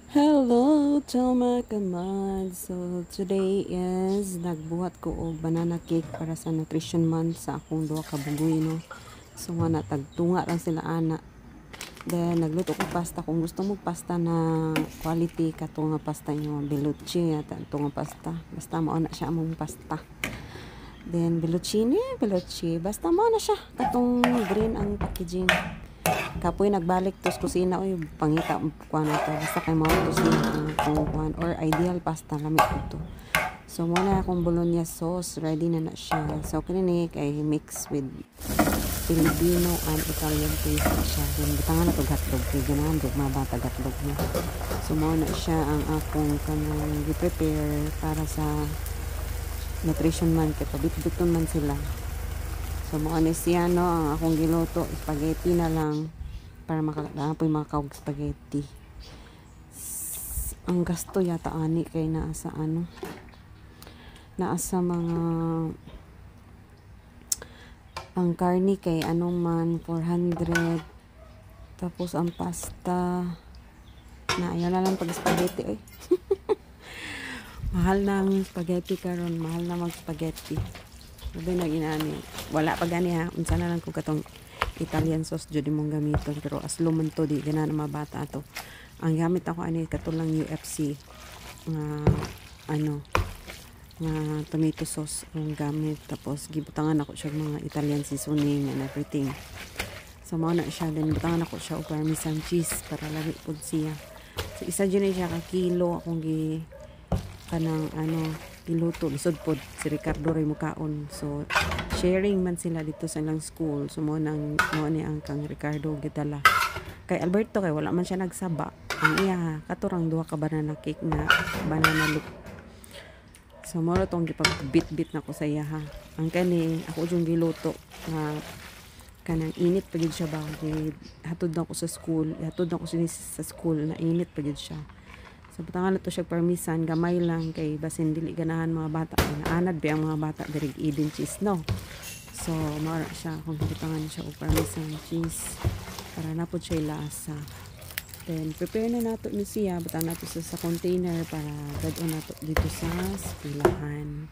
Hello, Toma Kamad. So, today is nagbuhat ko og banana cake para sa Nutrition Month sa akong duha ka bugoy, no. So, nga natagtunga lang sila ana. Then, nagluto ko pasta. Kung gusto mo pasta na quality, kato nga pasta nyo, Bellucci, at ito nga pasta. Basta mao na siya among pasta. Then, Bellucci. Basta mao na siya. Katong green ang packaging. Kapoy nagbalik tos kusina oy pangita kuan to basta kay mao to siya kuan or ideal pasta lami to. So muna akong bolognese sauce ready na siya. So kini kay mix with Filipino and Italian taste siya. Then bitangan to hotdog kay ganahan dog mabata hotdog niya. So muna siya ang akong kanang gi-prepare para sa nutrition month kay pabit-biton man sila. So mao ni siya no ang akong giluto spaghetti na lang para makakadaan po yung mga kawag spaghetti. Ang gasto yata ani kay naa sa mga ang karni kay anong man 400 tapos ang pasta na ayaw na lang pag spaghetti oy. Mahal na ang spaghetti karon, mahal na mag spaghetti. Sabi na ginani wala pa gani ha unsa na lang ko katong Italian sauce jud mong gamiton pero aslo man to di gana na mabata to. Ang gamit ako ani katulang UFC nga nga tomato sauce ang gamit tapos gibutangan ako siya mga Italian seasoning and everything. So mao na siya din butangan ako siya og parmesan cheese para lagi pud siya. So isa jud siya ka kilo akong gi kanang piluto lisod pod si Ricardo Ray mukaon. So sharing man sila dito sa ilang school. So mo ni ang kang Ricardo gidala kay Alberto kay wala man siya nagsaba ang iya katurang duha ka banana cake na banana look. So mo tong gipag-bit na ko sa iya ha. Ang kani ako jung giluto nga kanang init pa gid siya ba hatod na ko sa school sa school na init pa gid siya. So butangan na to siya parmesan gamay lang kay basin dili ganahan mga bata naanad ba ang mga bata diri eating cheese no. So mara siya kung butangan siya og parmesan cheese para na po siya lasa. Then prepare na nato ni siya butang nato sa container para dadon nato dito sa pilahan.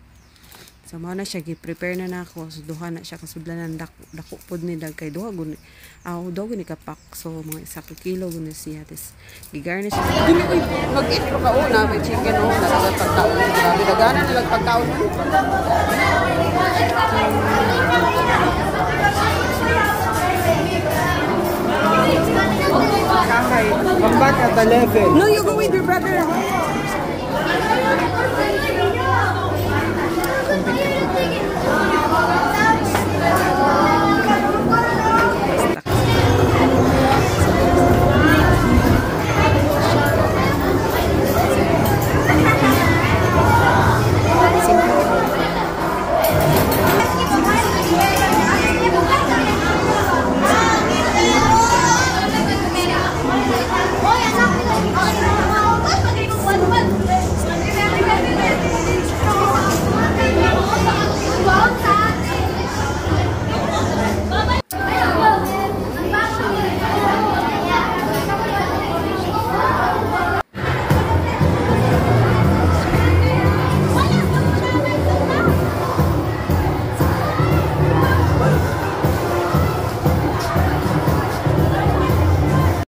So mao na siya gi-prepare na nako so duha na siya kasudlanan dako pod ni dag kay duha guni ni kapak so mga 1 kilo guni siya tes gigarnish siya dili oy mag-eat ko kauna may chicken oh nasa pagkaon grabe dagana nila pagkaon Kakay, come back at 11. No, you go with your brother.